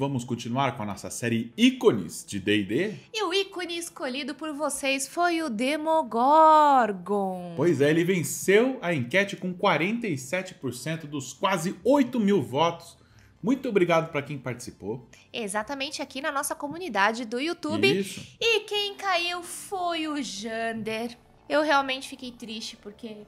Vamos continuar com a nossa série Ícones de D&D? E o ícone escolhido por vocês foi o Demogorgon. Pois é, ele venceu a enquete com 47% dos quase 8.000 votos. Muito obrigado para quem participou. Exatamente aqui na nossa comunidade do YouTube. Isso. E quem caiu foi o Jander. Eu realmente fiquei triste porque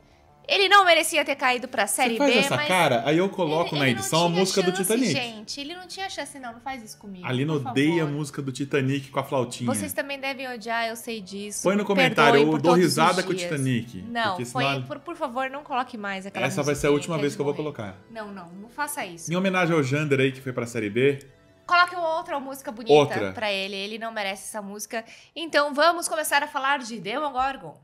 ele não merecia ter caído pra Série Você faz B, essa mas cara, aí eu coloco na edição a música do Titanic. Gente, ele não tinha chance não faz isso comigo. A Lina odeia a música do Titanic com a flautinha. Vocês também devem odiar, eu sei disso. Põe no comentário, Perdoem eu por dou todos risada os com o dias. Titanic. Não, senão... por favor, não coloque mais aquela Essa vai ser a última vez que eu vou colocar. Não faça isso. Em homenagem ao Jander aí, que foi pra Série B. Coloque outra música bonita pra ele não merece essa música. Então vamos começar a falar de Demogorgon.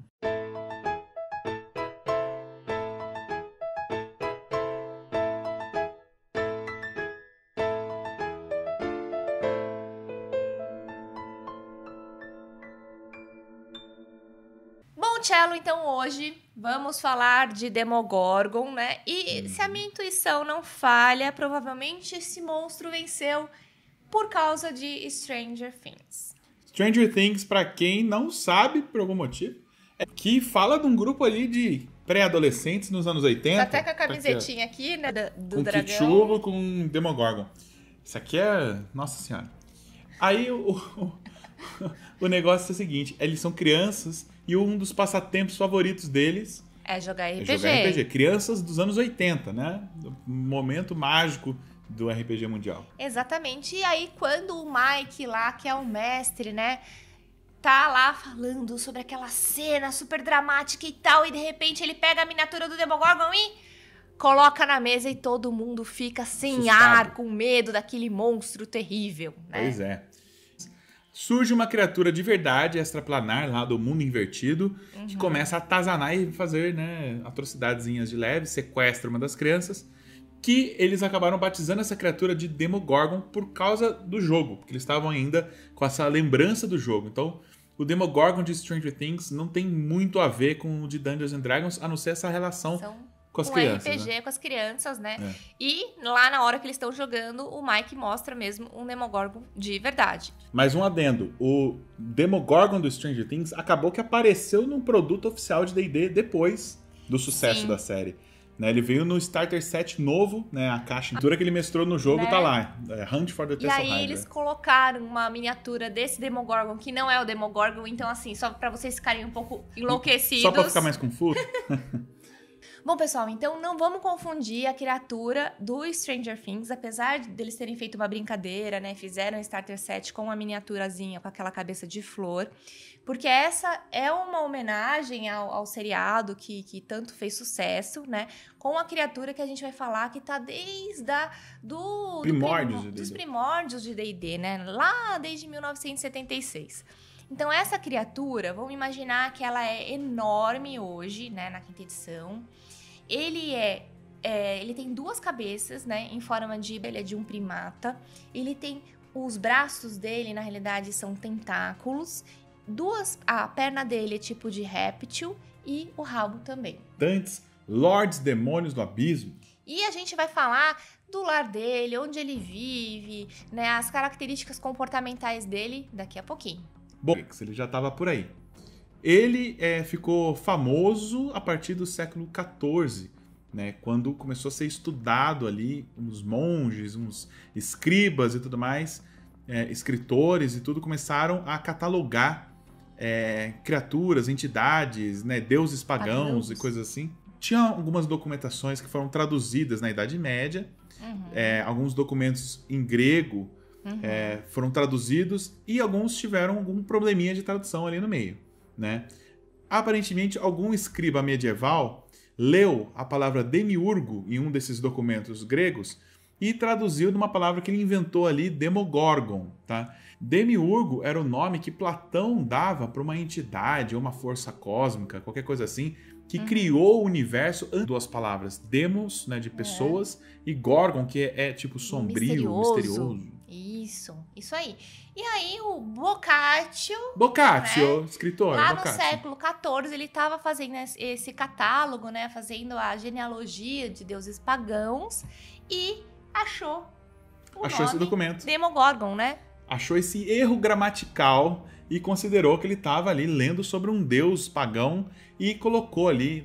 Bom, Cello, então hoje vamos falar de Demogorgon, né? E se a minha intuição não falha, provavelmente esse monstro venceu por causa de Stranger Things. Stranger Things, pra quem não sabe, por algum motivo, é que fala de um grupo ali de pré-adolescentes nos anos 80. Tá até com a camisetinha aqui, né, do com dragão. Com Cthulhu, com Demogorgon. Isso aqui é... Nossa Senhora. Aí o negócio é o seguinte, eles são crianças e um dos passatempos favoritos deles é jogar RPG. É jogar RPG. Crianças dos anos 80, né? Momento mágico do RPG mundial. Exatamente. E aí, quando o Mike lá, que é o mestre, né, tá lá falando sobre aquela cena super dramática e tal, e de repente ele pega a miniatura do Demogorgon e coloca na mesa e todo mundo fica sem ar, com medo daquele monstro terrível, né? Pois é. Surge uma criatura de verdade, extraplanar, lá do mundo invertido, que começa a atazanar e fazer, né, atrocidadezinhas de leve, sequestra uma das crianças, que eles acabaram batizando essa criatura de Demogorgon por causa do jogo, porque eles estavam ainda com essa lembrança do jogo. Então, o Demogorgon de Stranger Things não tem muito a ver com o de Dungeons and Dragons, a não ser essa relação com as crianças. RPG, né? com as crianças, né? É. E lá na hora que eles estão jogando, o Mike mostra mesmo um Demogorgon de verdade. Mais um adendo, o Demogorgon do Stranger Things acabou que apareceu num produto oficial de D&D depois do sucesso da série. Né, ele veio no Starter Set novo, né, a caixa que ele mestrou no jogo, né? Tá lá, Hunt for the Tesla Hydra. E aí eles colocaram uma miniatura desse Demogorgon, que não é o Demogorgon, então assim, só pra vocês ficarem um pouco enlouquecidos. Só pra ficar mais confuso? Bom, pessoal, então não vamos confundir a criatura do Stranger Things, apesar deles terem feito uma brincadeira, né? Fizeram um starter set com uma miniaturazinha com aquela cabeça de flor, porque essa é uma homenagem ao seriado que tanto fez sucesso, né? Com a criatura que a gente vai falar que tá desde dos primórdios de D&D, né? Lá desde 1976. Então, essa criatura, vamos imaginar que ela é enorme hoje, né? Na quinta edição. Ele tem duas cabeças, né, em forma de... Ele é de um primata. Ele tem... Os braços dele, na realidade, são tentáculos. A perna dele é tipo de réptil e o rabo também. Dantes, lords, demônios do abismo. E a gente vai falar do lar dele, onde ele vive, né, as características comportamentais dele daqui a pouquinho. Bom, ele já estava por aí. Ele ficou famoso a partir do século XIV, né, quando começou a ser estudado ali, uns monges, uns escribas e tudo mais, escritores e tudo, começaram a catalogar criaturas, entidades, né, deuses pagãos e coisas assim. Tinha algumas documentações que foram traduzidas na Idade Média, alguns documentos em grego foram traduzidos e alguns tiveram algum probleminha de tradução ali no meio. Né? Aparentemente, algum escriba medieval leu a palavra demiurgo em um desses documentos gregos e traduziu de uma palavra que ele inventou ali, Demogorgon. Tá? Demiurgo era o nome que Platão dava para uma entidade ou uma força cósmica, qualquer coisa assim, que criou o universo. Duas palavras, demos, né, de pessoas, e gorgon, que é tipo sombrio, misterioso. Isso aí. E aí o Boccaccio, né, escritor, lá Boccaccio. no século XIV, ele estava fazendo esse catálogo, né, fazendo a genealogia de deuses pagãos e achou achou esse documento. Demogorgon, né? Achou esse erro gramatical e considerou que ele estava ali lendo sobre um deus pagão e colocou ali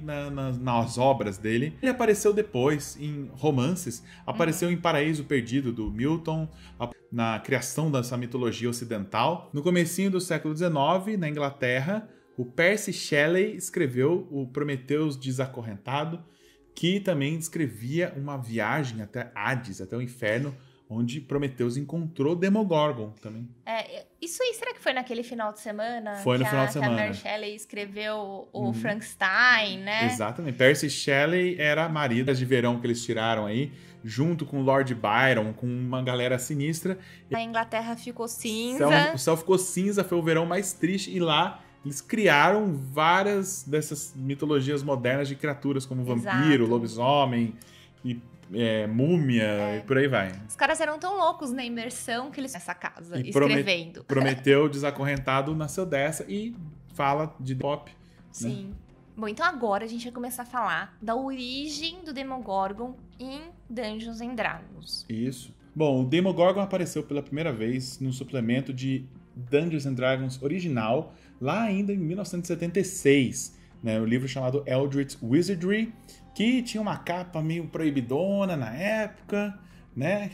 nas obras dele. Ele apareceu depois em romances, apareceu em Paraíso Perdido, do Milton, na criação dessa mitologia ocidental. No comecinho do século XIX, na Inglaterra, o Percy Shelley escreveu o Prometeus Desacorrentado, que também descrevia uma viagem até Hades, até o inferno, onde Prometeus encontrou Demogorgon também. Isso aí, será que foi naquele final de semana? Foi no final de semana. Que a Mary Shelley escreveu o Frankenstein, né? Exatamente. Percy Shelley era a marido de verão que eles tiraram aí, junto com Lord Byron, com uma galera sinistra. A Inglaterra ficou cinza. O céu ficou cinza, foi o verão mais triste, e lá eles criaram várias dessas mitologias modernas de criaturas, como vampiro, lobisomem e múmia, e por aí vai. Os caras eram tão loucos na imersão que eles nessa casa, escrevendo. Prometeu Desacorrentado nasceu dessa e fala de pop. Sim. Né? Bom, então agora a gente vai começar a falar da origem do Demogorgon em Dungeons and Dragons. Isso. Bom, o Demogorgon apareceu pela primeira vez no suplemento de Dungeons and Dragons original, lá ainda em 1976, né? O livro chamado Eldritch Wizardry, que tinha uma capa meio proibidona na época, né?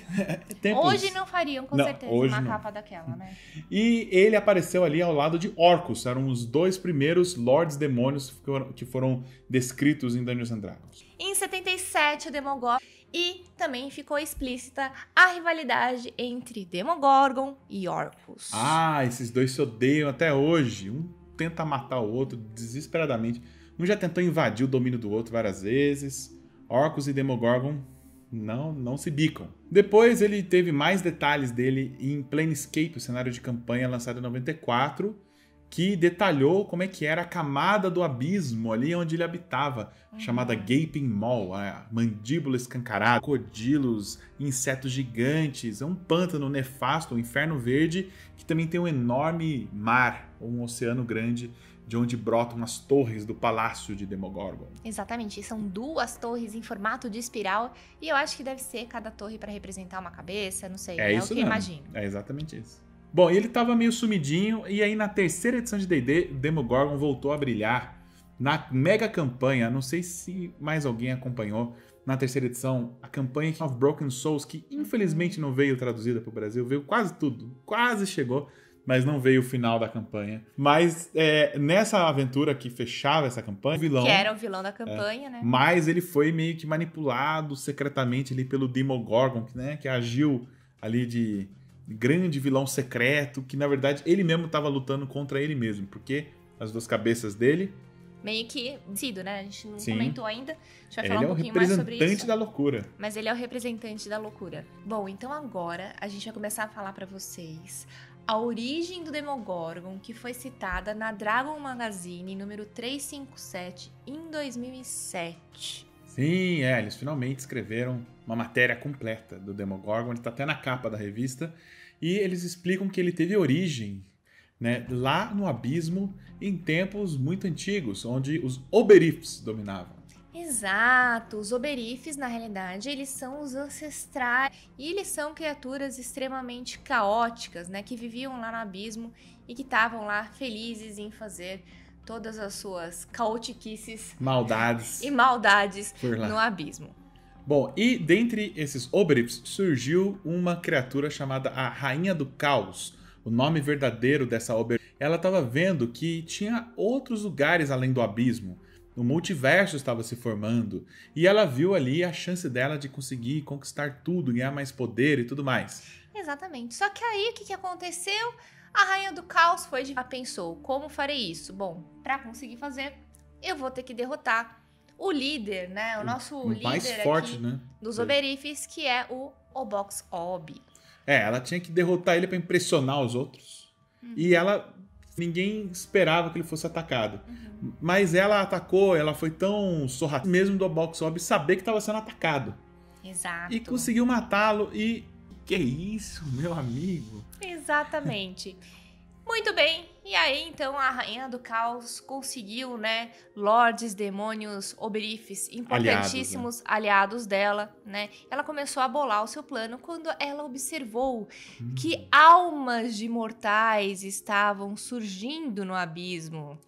Hoje não fariam, com certeza, uma capa daquela, né? E ele apareceu ali ao lado de Orcus, eram os dois primeiros Lords Demônios que foram descritos em Dungeons and Dragons. Em 77, o Demogorgon, e também ficou explícita a rivalidade entre Demogorgon e Orcus. Esses dois se odeiam até hoje, um tenta matar o outro desesperadamente. Um já tentou invadir o domínio do outro várias vezes. Orcus e Demogorgon não se bicam. Depois ele teve mais detalhes dele em Planescape, o cenário de campanha lançado em 94, que detalhou como é que era a camada do abismo ali onde ele habitava, chamada Gaping Maw, a mandíbula escancarada, crocodilos, insetos gigantes, é um pântano nefasto, um inferno verde, que também tem um enorme mar, um oceano grande, de onde brotam as torres do palácio de Demogorgon. Exatamente, são duas torres em formato de espiral, e eu acho que deve ser cada torre para representar uma cabeça, não sei, é isso o que mesmo. eu imagino. É exatamente isso. Bom, ele estava meio sumidinho, e aí na terceira edição de D&D, Demogorgon voltou a brilhar na mega campanha. Não sei se mais alguém acompanhou na terceira edição, a campanha of Broken Souls, que infelizmente não veio traduzida para o Brasil, veio quase tudo, quase chegou, mas não veio o final da campanha. Mas nessa aventura que fechava essa campanha, o vilão... Que era o vilão da campanha, né? Mas ele foi meio que manipulado secretamente ali pelo Demogorgon, né? Que agiu ali de grande vilão secreto, que na verdade ele mesmo estava lutando contra ele mesmo, porque as duas cabeças dele... Meio que sido, né? A gente não Sim. comentou ainda. A gente vai falar um pouquinho mais sobre isso. Ele é o representante da loucura. Mas ele é o representante da loucura. Bom, então agora a gente vai começar a falar pra vocês a origem do Demogorgon, que foi citada na Dragon Magazine, número 357, em 2007. Sim, eles finalmente escreveram uma matéria completa do Demogorgon, ele está até na capa da revista, e eles explicam que ele teve origem, né, lá no abismo, em tempos muito antigos, onde os Oberifs dominavam. Exato, os Oberifs, na realidade, eles são os ancestrais, e eles são criaturas extremamente caóticas, né, que viviam lá no abismo e que estavam lá felizes em fazer todas as suas caotiquices e maldades no abismo. Bom, e dentre esses Oberifs surgiu uma criatura chamada a Rainha do Caos. O nome verdadeiro dessa Oberif. Ela estava vendo que tinha outros lugares além do abismo. O multiverso estava se formando. E ela viu ali a chance dela de conseguir conquistar tudo, ganhar mais poder e tudo mais. Exatamente. Só que aí, o que aconteceu? A Rainha do Caos ela pensou, como farei isso? Bom, para conseguir fazer, eu vou ter que derrotar o líder, né? O nosso líder mais forte, aqui, né, dos Oberifs, que é o Obox Ob. Ela tinha que derrotar ele para impressionar os outros. E ninguém esperava que ele fosse atacado. Mas ela atacou, ela foi tão sorrateira, mesmo do Obox Ob saber que estava sendo atacado. Exato. E conseguiu matá-lo e... Que isso, meu amigo? Exatamente. Muito bem, e aí então a Rainha do Caos conseguiu, né, lords, demônios, oberifes, importantíssimos aliados dela, né? Ela começou a bolar o seu plano quando ela observou que almas de mortais estavam surgindo no abismo.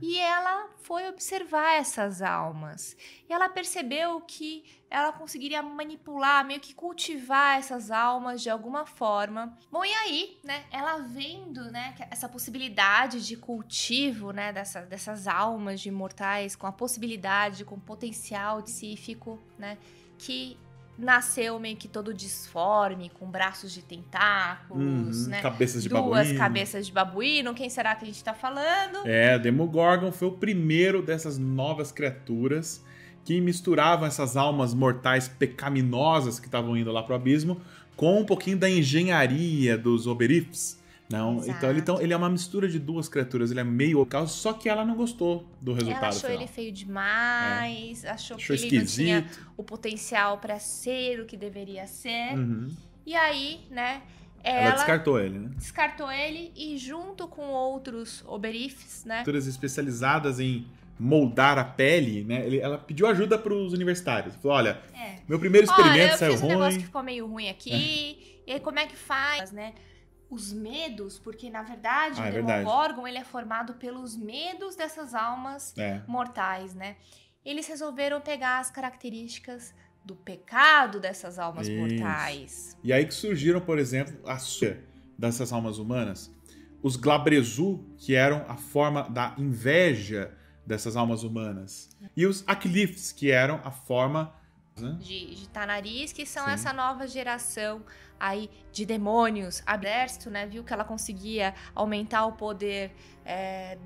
E ela foi observar essas almas. E ela percebeu que ela conseguiria manipular, meio que cultivar essas almas de alguma forma. Bom, e aí, né, ela vendo, né, essa possibilidade de cultivo, né, dessas almas de imortais, com a possibilidade, com potencial psíquico, né, que nasceu meio que todo disforme, com braços de tentáculos, né? Cabeças de duas babuíno. cabeças de babuíno. Quem será que a gente tá falando? Demogorgon foi o primeiro dessas novas criaturas que misturavam essas almas mortais pecaminosas que estavam indo lá pro abismo com um pouquinho da engenharia dos oberifes. Não, então ele é uma mistura de duas criaturas, ele é meio caos, só que ela não gostou do resultado Ela achou final. ele feio demais, achou que esquisito. Ele não tinha o potencial pra ser o que deveria ser. E aí, né, ela descartou ele, né? Descartou ele e junto com outros oberifes, né? Criaturas especializadas em moldar a pele, né? Ela pediu ajuda pros universitários. Falou, olha, meu primeiro experimento saiu ruim. Eu fiz um negócio que ficou meio ruim aqui. E aí, como é que faz, né? Os medos, porque na verdade o Demogorgon ele é formado pelos medos dessas almas mortais, né? Eles resolveram pegar as características do pecado dessas almas mortais. E aí que surgiram, por exemplo, dessas almas humanas, os Glabrezu, que eram a forma da inveja dessas almas humanas, e os Akhlifs, que eram a forma de Tanaris, que são essa nova geração aí de demônios. A exército, né, viu que ela conseguia aumentar o poder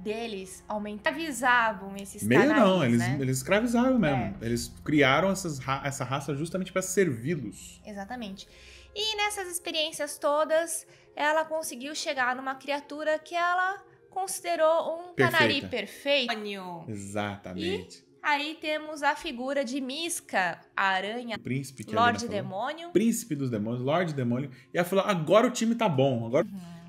deles, escravizavam esses Tanaris, não, eles escravizaram mesmo. Eles criaram essa raça justamente para servi-los. Exatamente. E nessas experiências todas, ela conseguiu chegar numa criatura que ela considerou um Tanari perfeito. Exatamente. E aí temos a figura de Miska, a aranha, príncipe, que Lorde Demônio. Príncipe dos demônios, Lorde Demônio. E ela falou, agora o time tá bom. Agora...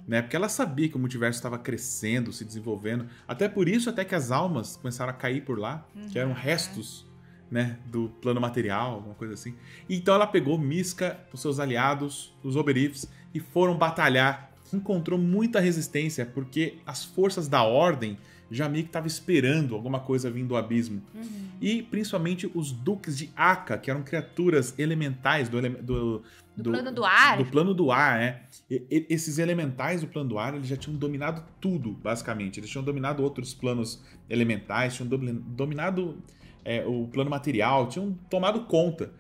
Né? Porque ela sabia que o multiverso estava crescendo, se desenvolvendo. Até por isso, até que as almas começaram a cair por lá, que eram restos, né, do plano material, alguma coisa assim. E então ela pegou Miska, os seus aliados, os Oberifes, e foram batalhar. Encontrou muita resistência, porque as forças da Ordem já meio que estavam esperando alguma coisa vindo do abismo. E principalmente os Duques de Aka, que eram criaturas elementais do plano do ar. Do plano do ar, né? Esses elementais do plano do ar, eles já tinham dominado tudo, basicamente. Eles tinham dominado outros planos elementais, tinham dominado o plano material, tinham tomado conta.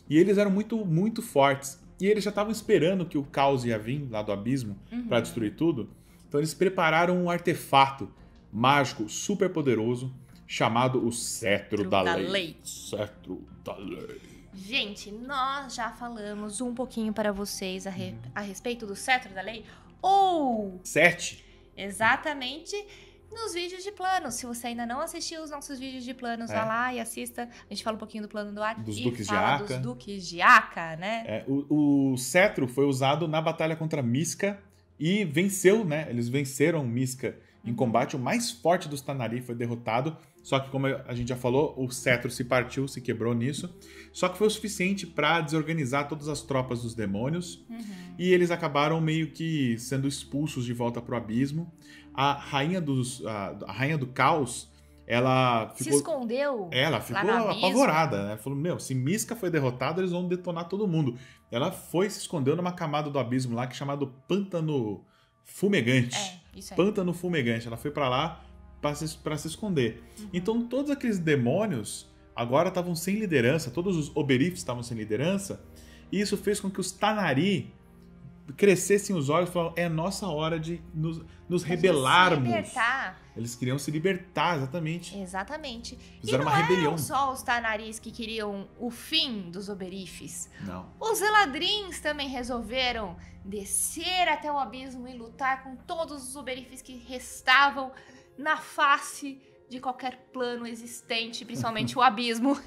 E eles eram muito, muito fortes. E eles já estavam esperando que o caos ia vir lá do abismo para destruir tudo. Então eles prepararam um artefato mágico super poderoso chamado o Cetro da Lei. Cetro da Lei. Gente, nós já falamos um pouquinho para vocês a respeito do Cetro da Lei. Ou 7. Exatamente. Nos vídeos de planos. Se você ainda não assistiu os nossos vídeos de planos, vá lá e assista. A gente fala um pouquinho do plano do ar. Dos e Duques de fala Aka. dos Duques de Aka, né? O cetro foi usado na batalha contra Miska e venceu, né? Eles venceram Miska em combate. O mais forte dos Tanari foi derrotado. Só que, como a gente já falou, o cetro se partiu, se quebrou nisso. Só que foi o suficiente para desorganizar todas as tropas dos demônios. E eles acabaram meio que sendo expulsos de volta pro abismo. A rainha do caos, ela ficou... Se escondeu. Ela ficou apavorada, né? Falou, se Miska foi derrotado, eles vão detonar todo mundo. Ela foi se escondeu numa camada do abismo lá, que é chamado Pântano Fumegante. Isso aí. Pântano Fumegante. Ela foi pra lá pra se esconder. Então, todos aqueles demônios agora estavam sem liderança. Todos os Oberifes estavam sem liderança. E isso fez com que os Tanari crescessem os olhos e falaram, é a nossa hora de nos rebelarmos. Se libertar. Eles queriam se libertar, exatamente. Exatamente. Fizeram e não uma rebelião. eram só os Tanaris que queriam o fim dos Oberifes. Não. Os Eladrins também resolveram descer até o abismo e lutar com todos os Oberifes que restavam na face de qualquer plano existente, principalmente o abismo.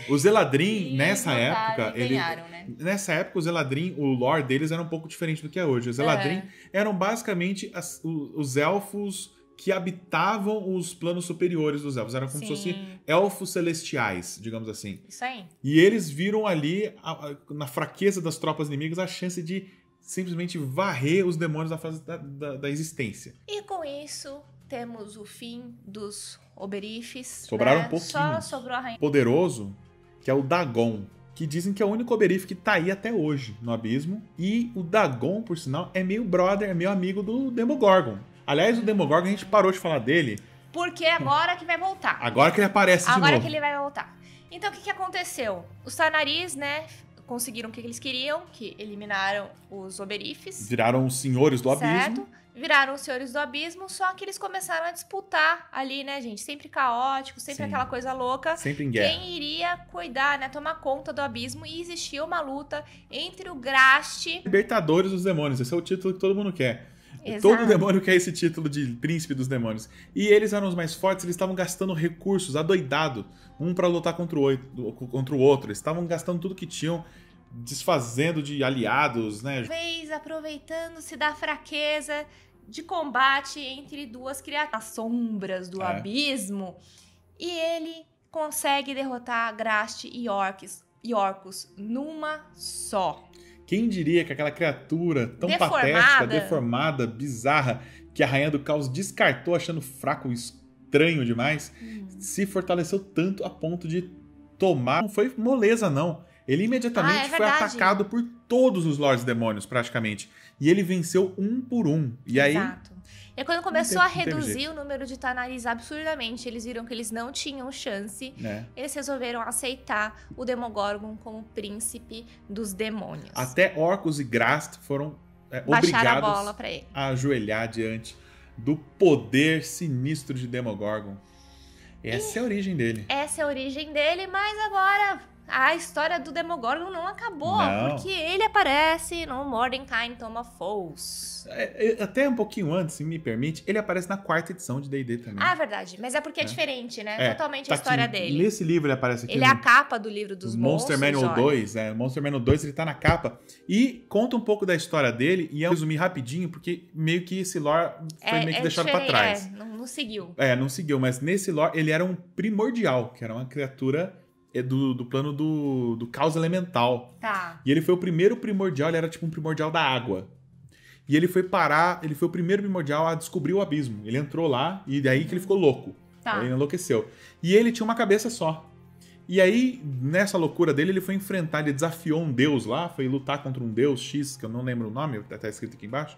Os Eladrin, E nessa eles época, lutaram e ganharam, né? nessa época os Eladrin, o lore deles era um pouco diferente do que é hoje. Os Eladrin eram basicamente os elfos que habitavam os planos superiores dos elfos. Eram como se fossem elfos celestiais, digamos assim. Isso aí. E eles viram ali, na fraqueza das tropas inimigas, a chance de simplesmente varrer os demônios da fase da existência. E com isso, temos o fim dos Oberifes. Sobraram né? um pouquinho. Só sobrou a rainha. Poderoso, que é o Dagon, que dizem que é o único Oberife que tá aí até hoje no abismo. E o Dagon, por sinal, é meio brother, é meio amigo do Demogorgon. Aliás, o Demogorgon, a gente parou de falar dele. Porque agora que vai voltar. Agora que ele aparece de novo. Agora que ele vai voltar. Então, o que aconteceu? Os Tanaris, né, conseguiram o que eles queriam, que eliminaram os Oberifes. Viraram os senhores do abismo. Certo? Viraram os senhores do abismo, só que eles começaram a disputar ali, né, gente? Sempre caótico, sempre Sim. aquela coisa louca. Sempre em guerra. Quem iria cuidar, né, tomar conta do abismo. E existia uma luta entre o Grast... Libertadores dos demônios. Esse é o título que todo mundo quer. Exato. Todo demônio quer esse título de príncipe dos demônios. E eles eram os mais fortes, eles estavam gastando recursos, adoidado, um pra lutar contra o outro. Eles estavam gastando tudo que tinham, desfazendo de aliados, né? Talvez aproveitando-se da fraqueza de combate entre duas criaturas, as sombras do abismo, e ele consegue derrotar Grast e Orcus numa só. Quem diria que aquela criatura tão Deformada. patética, deformada, bizarra, que a Rainha do Caos descartou achando fraco, estranho demais, se fortaleceu tanto a ponto de tomar... Não foi moleza, não. Ele imediatamente foi atacado por todos os Lords Demônios, praticamente. E ele venceu um por um. E aí... Exato. E quando começou a reduzir o número de Tanaris absurdamente, eles viram que eles não tinham chance, eles resolveram aceitar o Demogorgon como príncipe dos demônios. Até Orcus e Grast foram Baixaram a obrigados bola pra ele. a ajoelhar diante do poder sinistro de Demogorgon. Essa é a origem dele. Essa é a origem dele, mas agora a história do Demogorgon não acabou, porque ele aparece no Mordenkainen Tome of Foes. Até um pouquinho antes, se me permite, ele aparece na 4ª edição de D&D também. Ah, verdade. Mas é porque é diferente, né? Totalmente a história dele. Nesse livro ele aparece aqui. Ele é a capa do livro dos Monster monstros. Manual 2. Monster Manual 2, ele tá na capa. E conta um pouco da história dele. E eu resumir rapidinho, porque meio que esse lore foi meio que deixado pra trás. Não seguiu. Não seguiu. Mas nesse lore, ele era um primordial, que era uma criatura... do plano do caos elemental. Tá. E ele foi o primeiro primordial, ele era tipo um primordial da água. E ele foi o primeiro primordial a descobrir o abismo. Ele entrou lá e daí que ele ficou louco. Tá. Ele enlouqueceu. E ele tinha uma cabeça só. E aí, nessa loucura dele, ele foi enfrentar, ele desafiou um deus lá, foi lutar contra um deus X, que eu não lembro o nome, tá escrito aqui embaixo.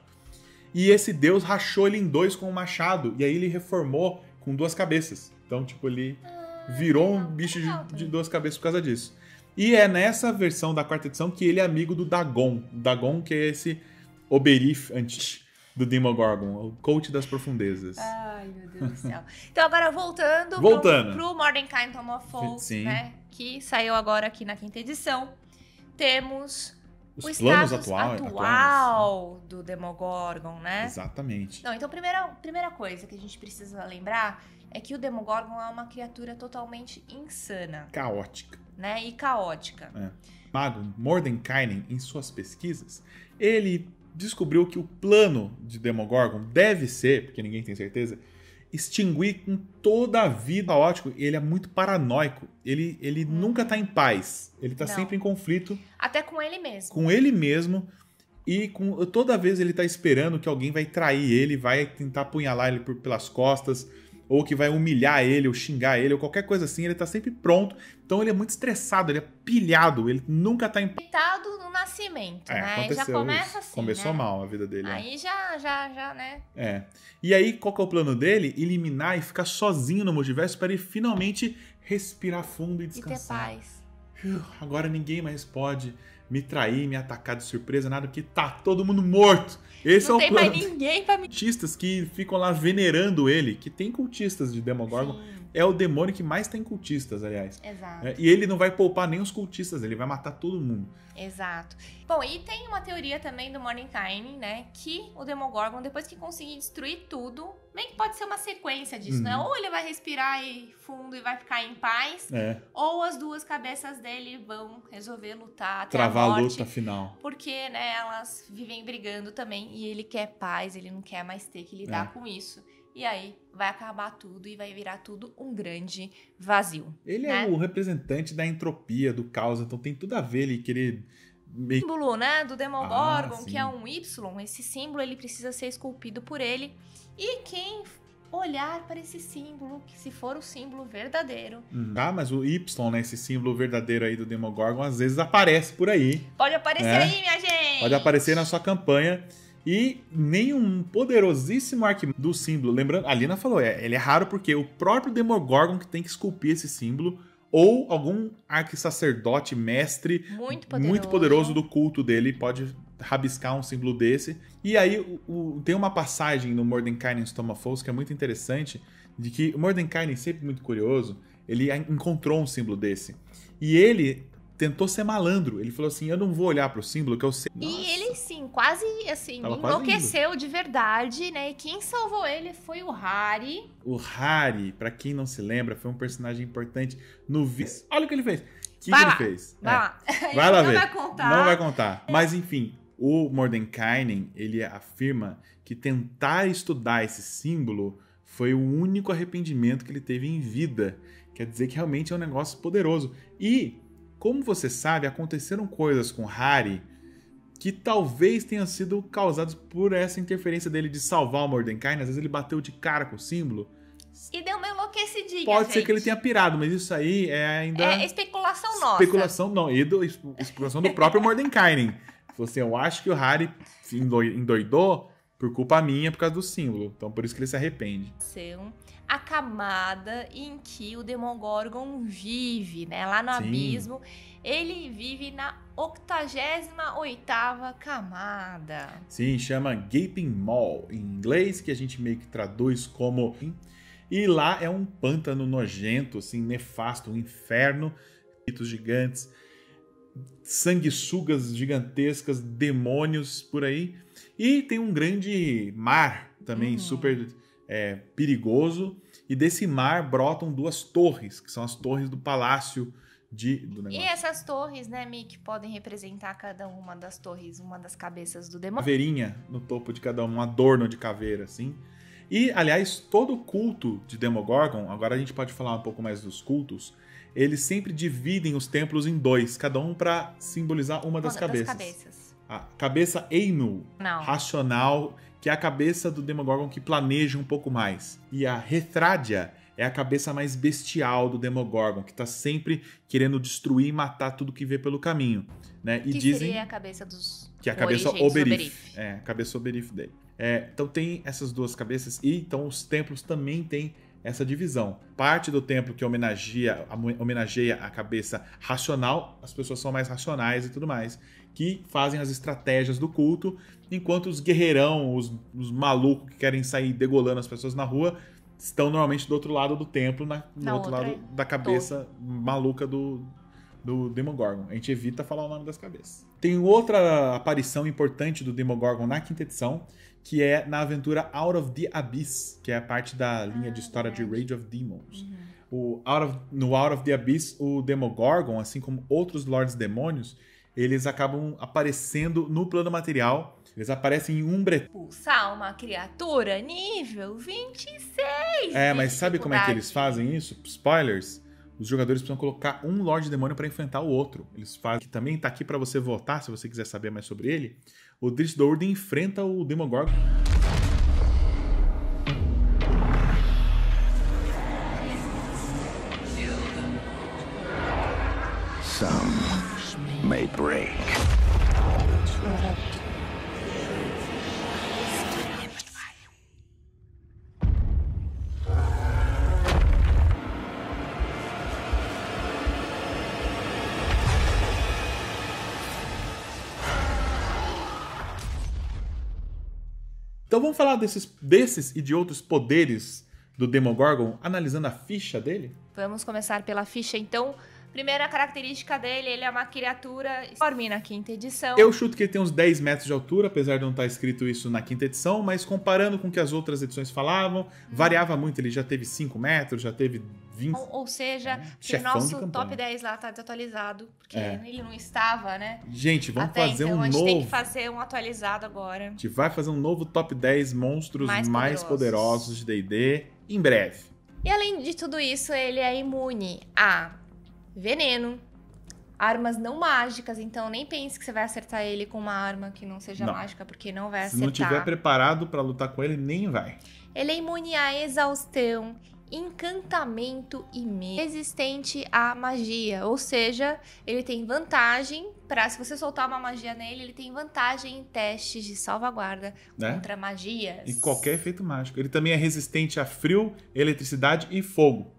E esse deus rachou ele em dois com um machado. E aí ele reformou com 2 cabeças. Então, tipo, ele... virou um bicho de 2 cabeças por causa disso. E é nessa versão da 4ª edição que ele é amigo do Dagon. Dagon, que é esse Oberif antes do Demogorgon, o coach das profundezas. Ai, meu Deus do céu. Então, agora voltando. Pro Mordenkainen Tome of Foes, né? Que saiu agora aqui na 5ª edição. Temos o status atual do Demogorgon, né? Exatamente. Não, então, primeira coisa que a gente precisa lembrar é que o Demogorgon é uma criatura totalmente insana. Caótica. Né? E caótica. Mago Mordenkainen, em suas pesquisas, ele descobriu que o plano de Demogorgon deve ser, porque ninguém tem certeza, extinguir com toda a vida caótico. Ele é muito paranoico. Ele nunca tá em paz. Ele tá sempre em conflito. Até com ele mesmo. Com ele mesmo. E toda vez ele tá esperando que alguém vai trair ele, vai tentar apunhalar ele pelas costas, ou que vai humilhar ele, ou xingar ele, ou qualquer coisa assim. Ele tá sempre pronto. Então ele é muito estressado, ele é pilhado, ele nunca tá em paz. Coitado no nascimento, né? Já começa isso. assim, Começou né? mal a vida dele. Aí já, né? E aí, qual que é o plano dele? Eliminar e ficar sozinho no multiverso para ele finalmente respirar fundo e descansar. E ter paz. Agora ninguém mais pode me trair, me atacar de surpresa, nada, porque tá todo mundo morto. Esse não é o plano. Não tem mais ninguém pra me... Cultistas que ficam lá venerando ele, que tem cultistas de Demogorgon é o demônio que mais tem cultistas, aliás. Exato. E ele não vai poupar nem os cultistas, ele vai matar todo mundo. Exato. Bom, e tem uma teoria também do Mordenkainen, né? Que o Demogorgon, depois que conseguir destruir tudo, bem que pode ser uma sequência disso, né? Ou ele vai respirar fundo e vai ficar em paz, ou as duas cabeças dele vão resolver lutar até travar a morte, luta final. Porque, né, elas vivem brigando também e ele quer paz, ele não quer mais ter que lidar com isso. E aí vai acabar tudo e vai virar tudo um grande vazio. Ele né? é o representante da entropia, do caos, então tem tudo a ver ele querer... O símbolo, né, do Demogorgon, que é um Y, esse símbolo ele precisa ser esculpido por ele. E quem olhar para esse símbolo, que se for o símbolo verdadeiro... mas o Y, né, esse símbolo verdadeiro aí do Demogorgon, às vezes aparece por aí. Pode aparecer aí, minha gente! Pode aparecer na sua campanha. E nenhum poderosíssimo arquimago do símbolo. Lembrando, a Lina falou, ele é raro porque o próprio Demogorgon que tem que esculpir esse símbolo, ou algum arquisacerdote, mestre muito poderoso do culto dele pode rabiscar um símbolo desse. E aí tem uma passagem no Mordenkainen's Tome of Foes que é muito interessante, de que o Mordenkainen, sempre muito curioso, ele encontrou um símbolo desse. E ele tentou ser malandro. Ele falou assim, eu não vou olhar pro símbolo que eu sei. E ele, sim, quase assim, enlouqueceu de verdade, né? E quem salvou ele foi o Harry. O Harry, pra quem não se lembra, foi um personagem importante no Vice. Olha o que ele fez. O que ele fez? Vai lá. Vai lá ver. Não vai contar. Não vai contar. Mas enfim, o Mordenkainen, ele afirma que tentar estudar esse símbolo foi o único arrependimento que ele teve em vida. Quer dizer que realmente é um negócio poderoso. E... como você sabe, aconteceram coisas com Harry que talvez tenham sido causadas por essa interferência dele de salvar o Mordenkainen. Às vezes ele bateu de cara com o símbolo. E deu uma enlouquecidinha, Pode ser que ele tenha pirado, mas isso aí é ainda... é especulação nossa. Especulação não, especulação do próprio Mordenkainen. Assim, eu acho que o Harry endoidou por culpa minha, por causa do símbolo. Então por isso que ele se arrepende. A camada em que o Demogorgon vive, né? Lá no abismo, ele vive na 88ª camada. Sim, chama Gaping Maw, em inglês, que a gente meio que traduz como... E lá é um pântano nojento, assim, nefasto, um inferno, espíritos gigantes, sanguessugas gigantescas, demônios por aí. E tem um grande mar também, super... perigoso, e desse mar brotam duas torres, que são as torres do palácio do negócio. E essas torres, né, Mick, podem representar cada uma das torres, uma das cabeças do demônio. Caveirinha no topo de cada um adorno de caveira, assim. E, aliás, todo culto de Demogorgon, agora a gente pode falar um pouco mais dos cultos, eles sempre dividem os templos em dois, cada um para simbolizar uma das cabeças. A cabeça Einu, racional, que é a cabeça do Demogorgon que planeja um pouco mais. E a Hethradia é a cabeça mais bestial do Demogorgon, que está sempre querendo destruir e matar tudo que vê pelo caminho. Né? E que dizem seria a cabeça dos... que é a cabeça Oberith. A cabeça Oberith dele. Então tem essas duas cabeças, e então os templos também têm essa divisão. Parte do templo que homenageia a cabeça racional, as pessoas são mais racionais e tudo mais, que fazem as estratégias do culto, enquanto os guerreirão, os malucos que querem sair degolando as pessoas na rua, estão normalmente do outro lado do templo, no outro lado da cabeça maluca do Demogorgon. A gente evita falar o nome das cabeças. Tem outra aparição importante do Demogorgon na quinta edição, que é na aventura Out of the Abyss, que é a parte da linha de história de Rage of Demons. No Out of the Abyss, o Demogorgon, assim como outros Lords Demônios, eles acabam aparecendo no plano material. Eles aparecem em Umbretê. Expulsar uma criatura nível 26. Mas sabe como é que eles fazem isso? Spoilers. Os jogadores precisam colocar um Lorde Demônio para enfrentar o outro. Eles fazem, que também tá aqui para você votar, se você quiser saber mais sobre ele. O Drizzt Do'Urden enfrenta o Demogorgon. Some may break. Então vamos falar desses e de outros poderes do Demogorgon, analisando a ficha dele? Vamos começar pela ficha, então. Primeira característica dele, ele é uma criatura enorme na quinta edição. Eu chuto que ele tem uns 10 metros de altura, apesar de não estar escrito isso na quinta edição, mas comparando com o que as outras edições falavam, variava muito. Ele já teve 5 metros, já teve 20. Ou seja, que o chefão de nosso campanha. top 10 lá tá desatualizado, porque ele não estava, né? Gente, vamos Até fazer então, um a gente novo. tem que fazer um atualizado agora. A gente vai fazer um novo top 10 monstros mais poderosos. poderosos de D&D em breve. E além de tudo isso, ele é imune a veneno, armas não mágicas, então nem pense que você vai acertar ele com uma arma que não seja Não. mágica, porque não vai Se acertar. não tiver preparado pra lutar com ele, nem vai. Ele é imune a exaustão, encantamento e medo, resistente à magia, ou seja, ele tem vantagem para se você soltar uma magia nele, ele tem vantagem em testes de salvaguarda Né? contra magias. E qualquer efeito mágico. Ele também é resistente a frio, eletricidade e fogo.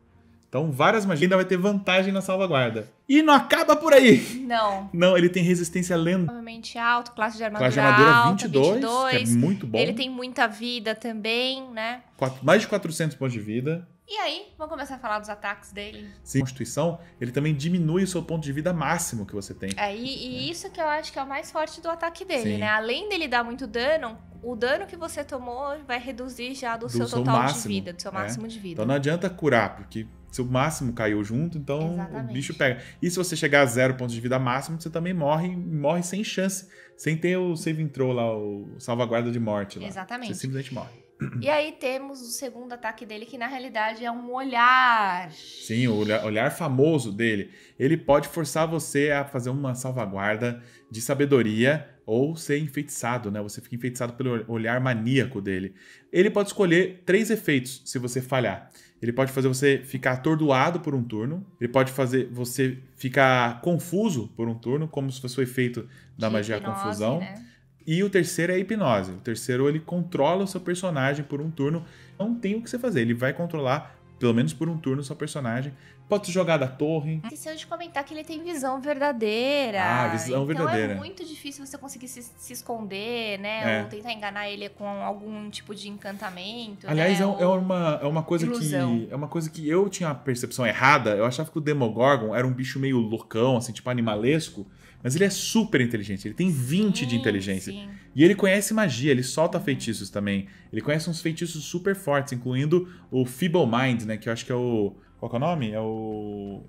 Então, várias magias ainda vai ter vantagem na salvaguarda. E não acaba por aí! Não. Não, ele tem resistência lenta. Provavelmente alto, classe de armadura, Classe de armadura alta, 22, que é muito bom. Ele tem muita vida também, né? Mais de 400 pontos de vida. E aí, vamos começar a falar dos ataques dele? Sim. Constituição, ele também diminui o seu ponto de vida máximo que você tem. E isso que eu acho que é o mais forte do ataque dele, Sim. né? Além dele dar muito dano, o dano que você tomou vai reduzir já do seu seu total máximo, de vida, do seu é. máximo de vida. Então não adianta curar, porque seu máximo caiu junto, então Exatamente. o bicho pega. E se você chegar a 0 pontos de vida máximo, você também morre sem chance. Sem ter o saving throw lá, o salvaguarda de morte lá. Exatamente. Você simplesmente morre. E aí temos o segundo ataque dele, que na realidade é um olhar. Sim, o olhar famoso dele. Ele pode forçar você a fazer uma salvaguarda de sabedoria ou ser enfeitiçado, né? Você fica enfeitiçado pelo olhar maníaco dele. Ele pode escolher 3 efeitos se você falhar. Ele pode fazer você ficar atordoado por um turno. Ele pode fazer você ficar confuso por um turno, como se fosse o efeito da De magia hipnose, confusão. né? E o terceiro é a hipnose. O terceiro, ele controla o seu personagem por um turno. Não tem o que você fazer. Ele vai controlar, pelo menos por um turno, o seu personagem. Pode se jogar da torre. Esqueceu de comentar que ele tem visão verdadeira. Ah, visão verdadeira. Então é muito difícil você conseguir se esconder, né? É. Ou tentar enganar ele com algum tipo de encantamento. Aliás, né? é uma coisa ilusão. que. É uma coisa que eu tinha a percepção errada. Eu achava que o Demogorgon era um bicho meio loucão, assim, tipo animalesco. Mas ele é super inteligente. Ele tem 20 de inteligência. Sim. E ele conhece magia, ele solta feitiços também. Ele conhece uns feitiços super fortes, incluindo o Feeble Mind, né? Que eu acho que é o. Qual que é o nome? É o.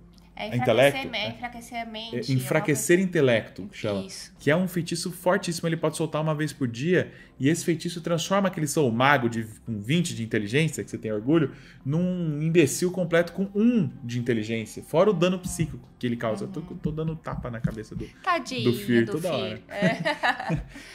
Intelecto. Enfraquecer a mente. Enfraquecer intelecto, chama. Isso. Que é um feitiço fortíssimo, ele pode soltar uma vez por dia, e esse feitiço transforma aquele seu mago com 20 de inteligência, que você tem orgulho, num imbecil completo com 1 de inteligência, fora o dano psíquico que ele causa. Eu tô dando tapa na cabeça do Tadinho Fear toda hora.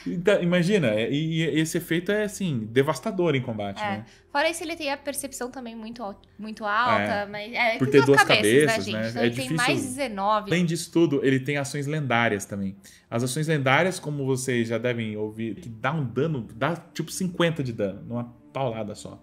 Então, imagina, e esse efeito é, assim, devastador em combate, né? Fora isso, ele tem a percepção também muito alta, mas Por tem ter duas cabeças, né, gente? né? Então É ele tem difícil. mais 19. Além disso tudo, ele tem ações lendárias também. As ações lendárias, como vocês já devem ouvir, que dá um dano, dá tipo 50 de dano, numa paulada só.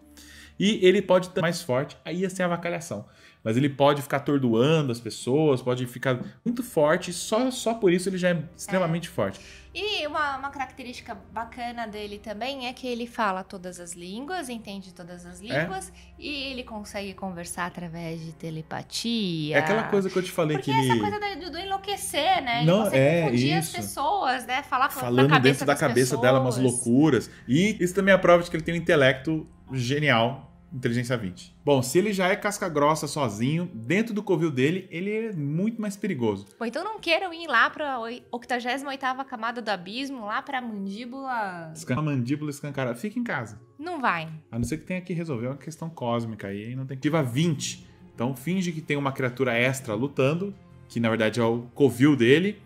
E ele pode estar mais forte, aí ia ser a avacalhação. Mas ele pode ficar atordoando as pessoas, pode ficar muito forte, só por isso ele já é extremamente forte. E uma característica bacana dele também é que ele fala todas as línguas, entende todas as línguas, e ele consegue conversar através de telepatia. É aquela coisa que eu te falei porque que ele... essa coisa do enlouquecer, né? Não, você confundir isso. as pessoas, né? Falar Falando na cabeça dentro da das cabeça pessoas. dela umas loucuras. E isso também é a prova de que ele tem um intelecto genial. Inteligência 20. Bom, se ele já é casca grossa sozinho, dentro do covil dele, ele é muito mais perigoso. Bom, então não queiram ir lá pra 88ª camada do abismo, lá pra mandíbula... A mandíbula escancarada. Fica em casa. Não vai. A não ser que tenha que resolver uma questão cósmica aí, não tem que ativa 20. Então finge que tem uma criatura extra lutando, que na verdade é o covil dele,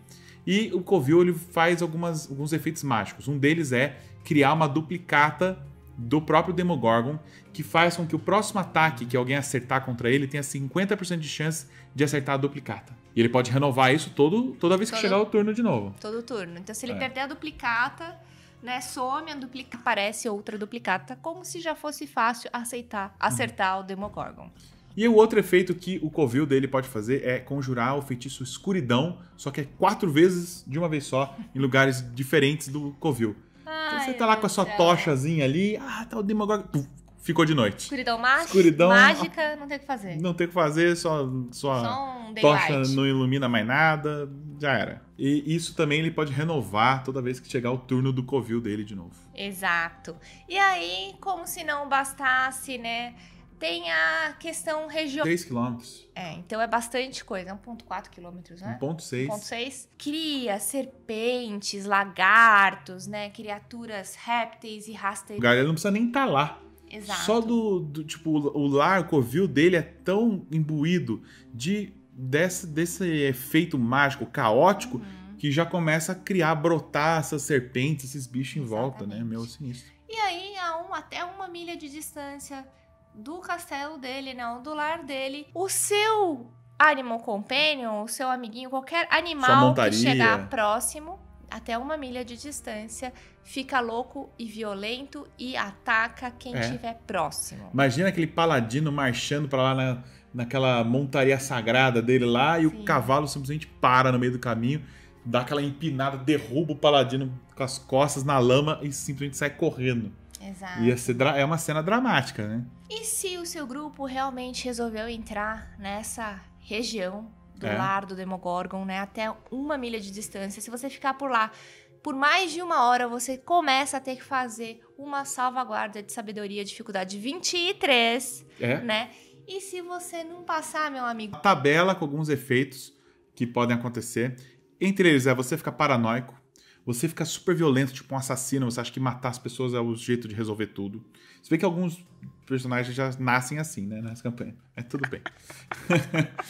e o covil ele faz alguns efeitos mágicos. Um deles é criar uma duplicata do próprio Demogorgon, que faz com que o próximo ataque que alguém acertar contra ele tenha 50% de chance de acertar a duplicata. E ele pode renovar isso toda vez que chegar o turno de novo. Todo turno. Então se ele perder a duplicata, né, some a duplicata, aparece outra duplicata, como se já fosse fácil acertar o Demogorgon. E o outro efeito que o covil dele pode fazer é conjurar o feitiço escuridão, só que é 4 vezes de uma vez só, em lugares diferentes do covil. Então você tá lá com a sua tochazinha ali, tá o Demogorgon, ficou de noite. Escuridão mágica, Escuridão mágica, não tem o que fazer. Não tem o que fazer, só um tocha daylight. não ilumina mais nada, já era. E isso também ele pode renovar toda vez que chegar o turno do covil dele de novo. Exato. E aí, como se não bastasse, né? Tem a questão regional. 3 quilômetros. Então é bastante coisa. 1,4 quilômetros, né? 1,6. 1,6. Cria serpentes, lagartos, né? Criaturas répteis e rasteiros. O galera não precisa nem estar lá. Exato. Só tipo, o lar, o covil dele é tão imbuído desse efeito mágico, caótico, que já começa a criar, brotar essas serpentes, esses bichos em volta, né? Meu sinistro. E aí, até 1 milha de distância do castelo dele, né? Do lar dele, o seu animal companion, o seu amiguinho, qualquer animal que chegar próximo, até 1 milha de distância, fica louco e violento e ataca quem estiver próximo. Imagina aquele paladino marchando pra lá naquela montaria sagrada dele lá, e o cavalo simplesmente para no meio do caminho, dá aquela empinada, derruba o paladino com as costas na lama e simplesmente sai correndo. Exato. É uma cena dramática, né? E se o seu grupo realmente resolveu entrar nessa região do lar do Demogorgon, né, até 1 milha de distância, se você ficar por lá por mais de 1 hora, você começa a ter que fazer uma salvaguarda de sabedoria, dificuldade 23, né? E se você não passar, meu amigo... Uma tabela com alguns efeitos que podem acontecer. Entre eles você ficar paranoico, você fica super violento, tipo um assassino, você acha que matar as pessoas é o jeito de resolver tudo. Você vê que alguns personagens já nascem assim, né, nessa campanha. Mas tudo bem.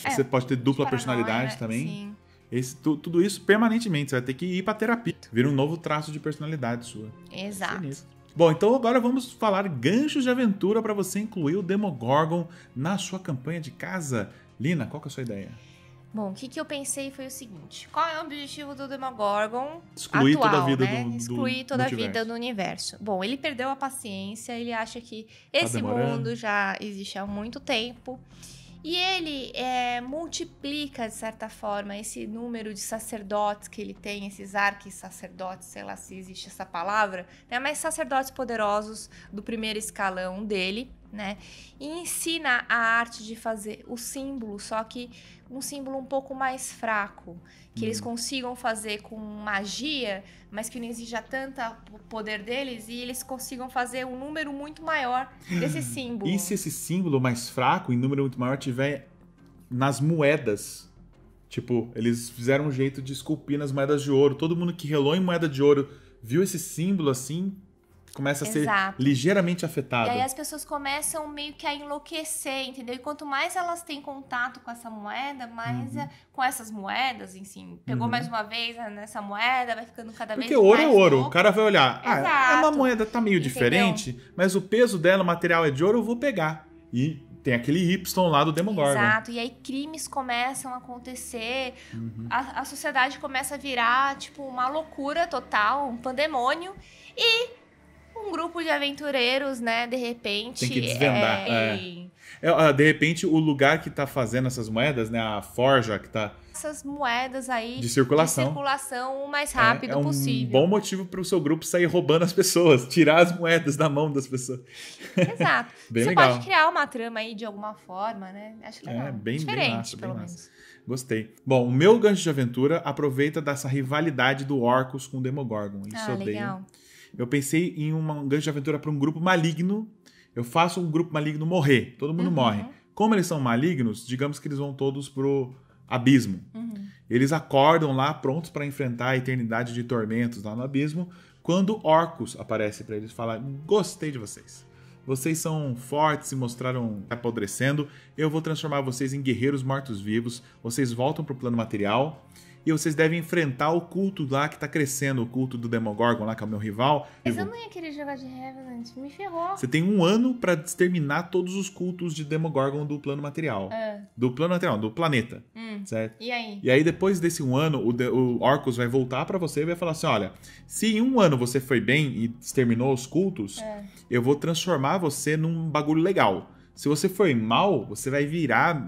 Você pode ter dupla personalidade também. Sim. Tudo isso permanentemente. Você vai ter que ir pra terapia. Vira um novo traço de personalidade sua. Exato. Bom, então agora vamos falar ganchos de aventura para você incluir o Demogorgon na sua campanha de casa. Lina, qual que é a sua ideia? Bom, o que eu pensei foi o seguinte. Qual é o objetivo do Demogorgon excluir atual, toda a vida né? Excluir toda a vida do universo. Bom, ele perdeu a paciência, ele acha que esse mundo já existe há muito tempo. E ele multiplica, de certa forma, esse número de sacerdotes que ele tem, esses arqui-sacerdotes, sei lá se existe essa palavra, né? Mas sacerdotes poderosos do primeiro escalão dele, né? E ensina a arte de fazer o símbolo, só que um símbolo um pouco mais fraco, que eles consigam fazer com magia, mas que não exija tanto poder deles, e eles consigam fazer um número muito maior desse símbolo. E se esse símbolo mais fraco, em número muito maior, tiver nas moedas? Tipo, eles fizeram um jeito de esculpir nas moedas de ouro. Todo mundo que relou em moeda de ouro viu esse símbolo assim, começa a ser ligeiramente afetado. E aí as pessoas começam meio que a enlouquecer, entendeu? E quanto mais elas têm contato com essa moeda, mais com essas moedas, assim, pegou mais uma vez nessa moeda, vai ficando cada vez mais ouro é ouro. louco. O cara vai olhar, é uma moeda, tá meio diferente, mas o peso dela, o material é de ouro, eu vou pegar. E tem aquele Y lá do Demogorgon. Exato, e aí crimes começam a acontecer, a sociedade começa a virar, tipo, uma loucura total, um pandemônio, e um grupo de aventureiros, né, de repente... Tem que desvendar. De repente, o lugar que tá fazendo essas moedas, né, a forja que tá... Essas moedas aí de circulação o mais rápido possível. É um bom motivo para o seu grupo sair roubando as pessoas, tirar as moedas da mão das pessoas. Exato. Bem Você legal. pode criar uma trama aí de alguma forma, né? Acho legal. Bem diferente, bem massa, pelo bem menos. Massa. Gostei. Bom, o meu gancho de aventura aproveita dessa rivalidade do Orcus com o Demogorgon. Isso eu odeio. Legal. Eu pensei em um gancho de aventura para um grupo maligno. Eu faço um grupo maligno morrer. Todo mundo morre. Como eles são malignos, digamos que eles vão todos pro abismo. Eles acordam lá prontos para enfrentar a eternidade de tormentos lá no abismo, quando Orcus aparece para eles e fala: gostei de vocês. Vocês são fortes e mostraram apodrecendo. Eu vou transformar vocês em guerreiros mortos-vivos. Vocês voltam pro plano material. E vocês devem enfrentar o culto lá que tá crescendo, o culto do Demogorgon lá, que é o meu rival. Mas eu não ia querer jogar de Revenant, me ferrou. Você tem 1 ano pra exterminar todos os cultos de Demogorgon do plano material. Do plano material, do planeta. Certo? E aí? E aí, depois desse 1 ano, o Orcus vai voltar pra você e vai falar assim: olha, se em 1 ano você foi bem e exterminou os cultos, eu vou transformar você num bagulho legal. Se você foi mal, você vai virar,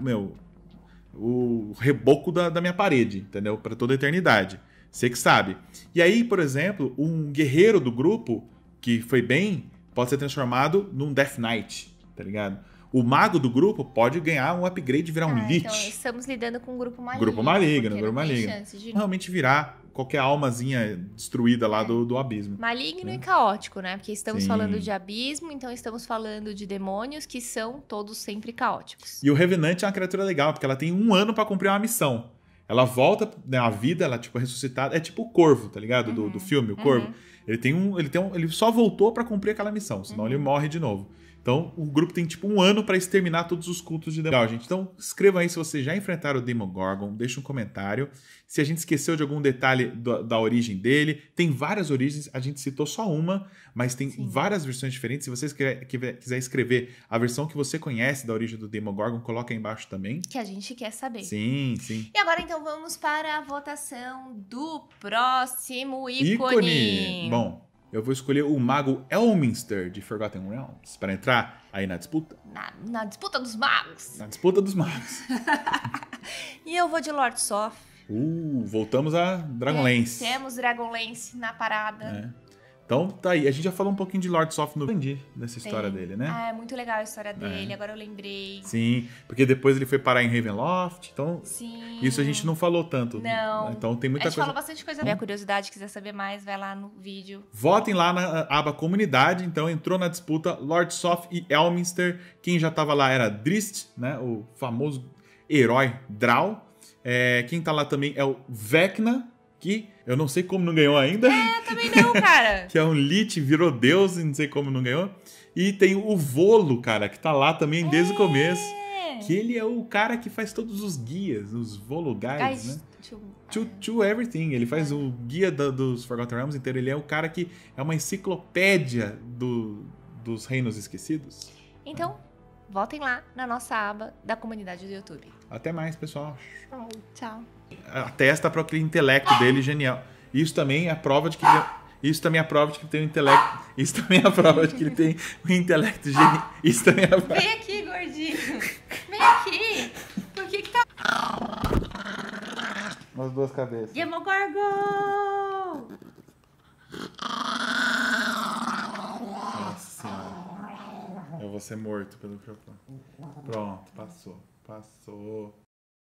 o reboco da minha parede, entendeu? Pra toda a eternidade. Você que sabe. E aí, por exemplo, um guerreiro do grupo que foi bem pode ser transformado num Death Knight, tá ligado? O mago do grupo pode ganhar um upgrade e virar um Lich. Então estamos lidando com um grupo maligno. Grupo maligno, porque grupo não tem maligno. chance de... Realmente virar qualquer almazinha destruída lá do abismo. Maligno e caótico, né? Porque estamos Sim. falando de abismo, então estamos falando de demônios que são todos sempre caóticos. E o Revenant é uma criatura legal, porque ela tem 1 ano pra cumprir uma missão. Ela volta à vida, ela tipo ressuscitada. É tipo o Corvo, tá ligado? Do filme, o Corvo. Ele só voltou pra cumprir aquela missão, senão ele morre de novo. Então, o grupo tem tipo 1 ano pra exterminar todos os cultos de demônio. Legal, gente. Então, escrevam aí se vocês já enfrentaram o Demogorgon, deixa um comentário. Se a gente esqueceu de algum detalhe da origem dele. Tem várias origens, a gente citou só uma, mas tem várias versões diferentes. Se vocês quiser escrever a versão que você conhece da origem do Demogorgon, coloca aí embaixo também. Que a gente quer saber. Sim, sim. E agora, então, vamos para a votação do próximo ícone. Bom, eu vou escolher o Mago Elminster de Forgotten Realms para entrar aí na disputa. Na disputa dos magos. Na disputa dos magos. E eu vou de Lord Soth. Voltamos a Dragonlance. Temos Dragonlance na parada. Então, tá aí. A gente já falou um pouquinho de Lord Soth no Bandi, dessa história dele, né? É muito legal a história dele, agora eu lembrei. Sim, porque depois ele foi parar em Ravenloft, então... Sim. Isso a gente não falou tanto. Não. Então tem muita a gente coisa... falou bastante coisa. Se tiver curiosidade, quiser saber mais, vai lá no vídeo. Votem lá na aba Comunidade, então entrou na disputa Lord Soth e Elminster. Quem já tava lá era Drizzt, né? O famoso herói Drow. Quem tá lá também é o Vecna, que eu não sei como não ganhou ainda. Também não, cara. Que é um Lich, virou Deus e não sei como não ganhou. E tem o Volo, cara, que tá lá também desde o começo. Que ele é o cara que faz todos os guias, os Volo Guides, né? To everything. Ele faz o guia dos Forgotten Realms inteiro. Ele é o cara que é uma enciclopédia dos Reinos Esquecidos. Então, voltem lá na nossa aba da comunidade do YouTube. Até mais, pessoal. Tchau. A testa para aquele intelecto dele genial. Isso também é a prova de que ele tem um intelecto. Isso também é a prova de que ele tem um intelecto genial. Isso também é a prova. Vem aqui, gordinho. Vem aqui. Por que tá... As duas cabeças. Demogorgon! Nossa senhora. Eu vou ser morto pelo microfone. Pronto, passou.